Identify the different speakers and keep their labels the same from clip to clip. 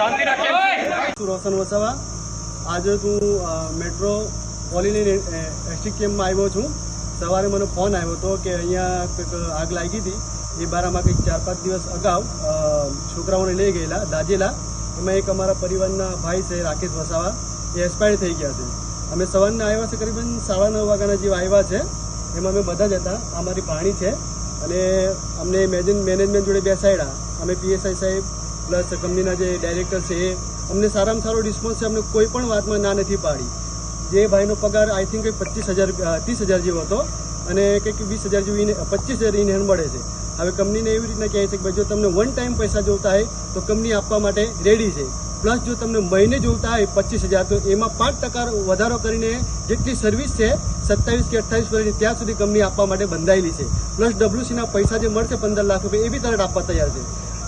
Speaker 1: રોશન વસાવા આજે હું metro પોલીની ST કેમ્પમાં આવ્યો છું। સવારે મને ફોન આવ્યો હતો કે અહીંયા કંઈક આગ લાગી હતી। એ બારામાં કંઈક 4-5 દિવસ અગાઉ છોકરાઓને લઈ ગયેલા દાજેલા। એમાં એક અમારા પરિવારના ભાઈ છે રાકેશ વસાવા, એ એક્સપાયર થઈ ગયા છે। અમે સવારના આવ્યા છે, કરીબન 9:30 વાગ્યાના જેવા આવ્યા છે। એમાં અમે બધા જ હતા। અમારી ભાણી છે અને અમને મેનેજમેન્ટ જોડે બેસાડ્યા। અમે પીએસઆઈ સાહેબ પ્લસ કંપનીના જે ડાયરેક્ટર છે એ અમને સારામાં સારો રિસ્પોન્સ છે। અમને કોઈ પણ વાતમાં ના નથી પાડી। જે ભાઈનો પગાર આઈ થિંક કંઈક 30,000 જેવો હતો અને કંઈક 20,000 જેવી 25,000 ઇન હેન્ડ મળે છે। હવે કંપનીને એવી રીતના કહે છે કે ભાઈ જો તમને વન ટાઈમ પૈસા જોતા હોય તો કંપની આપવા માટે રેડી છે, પ્લસ જો તમને મહિને જોતા હોય 25,000 તો એમાં 5% વધારો કરીને જેટલી સર્વિસ છે 27 કે 28 વર્ષની ત્યાં સુધી કંપની આપવા માટે બંધાયેલી છે। પ્લસ ડબ્લ્યુસીના પૈસા જે મળશે 15 લાખ રૂપિયા એ બી તરત આપવા તૈયાર છે।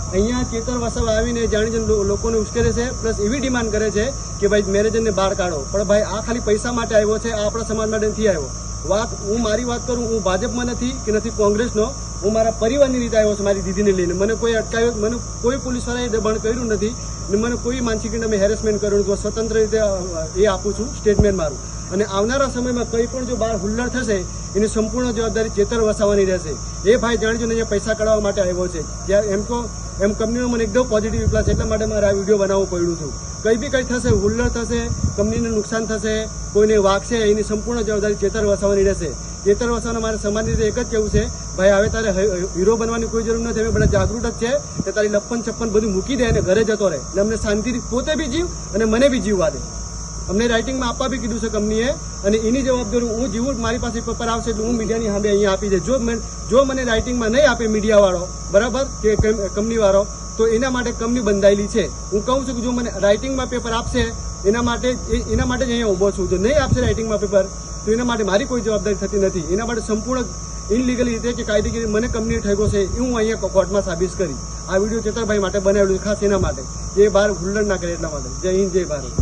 Speaker 1: અહીંયા ચેતર વસાવા આવીને જાણી લોકોને ઉશ્કેરે છે, પ્લસ એવી ડિમાન્ડ કરે છે કે ભાઈ મેનેજરને બહાર કાઢો। પણ ભાઈ આ ખાલી પૈસા માટે આવ્યો છે, આ આપણા સમાજ માટે નથી આવ્યો। હું મારી વાત કરું, હું ભાજપમાં નથી કે નથી કોંગ્રેસનો, હું મારા પરિવારની રીતે આવ્યો છું, મારી દીદીને લઈને। મને કોઈ અટકાવ્યો, મને કોઈ પોલીસવાળાએ દબાણ કર્યું નથી ને મને કોઈ માનસિક રીતે અમે હેરેસમેન્ટ કર્યું નથી। સ્વતંત્ર રીતે એ આપું છું સ્ટેટમેન્ટ મારું। અને આવનારા સમયમાં કંઈ પણ જો બહાર હુલ્લડ થશે એની સંપૂર્ણ જવાબદારી ચેતર વસાવાની રહેશે। એ ભાઈ જાણજો ને અહીંયા પૈસા કાઢવા માટે આવ્યો છે। જ્યારે એમ કંપનીનો મને એકદમ પોઝિટિવ રિપ્લાય, એટલા માટે મારે આ વિડીયો બનાવવું પડ્યું છું। કંઈ બી કંઈ થશે, હુલ્લડ થશે, કંપનીને નુકસાન થશે, કોઈને વાગશે, એની સંપૂર્ણ જવાબદારી ચેતર વસાવાની રહેશે। ચેતર વસાવાના મારે સમાજની રીતે એક જ કહેવું છે, ભાઈ હવે તારે હીરો બનવાની કોઈ જરૂર નથી। અમે બધા જાગૃત જ છે કે તારી લપ્પન છપ્પન બધું મૂકી દે અને ઘરે જતો રહે એટલે અમને શાંતિથી પોતે બી જીવ અને મને બી જીવવા દે। અમને રાઇટિંગમાં આપવા બી કીધું છે કંપનીએ, અને એની જવાબદારી હું જીવું, મારી પાસે પેપર આવશે એટલે હું મીડિયાની સામે અહીંયા આપી દે। જો મને રાઇટિંગમાં નહીં આપે મીડિયાવાળો, બરાબર, કે કંપનીવાળો, તો એના માટે કંપની બંધાયેલી છે। હું કહું છું કે જો મને રાઇટિંગમાં પેપર આપશે એના માટે જ અહીંયા ઊભો છું। જો નહીં આપશે રાઇટિંગમાં પેપર તો એના માટે મારી કોઈ જવાબદારી થતી નથી। એના માટે સંપૂર્ણ ઇનલીગલી રીતે કે કાયદેકીય મને કંપની ઠેકો છે એ હું અહીંયા કોર્ટમાં સાબિત કરી। આ વિડીયો ચેતરભાઈ માટે બનાવેલું છે, ખાસ એના માટે, જે બહાર હુલ્લડ ના કરે એટલા માટે। જય હિન્દ, જય ભારત।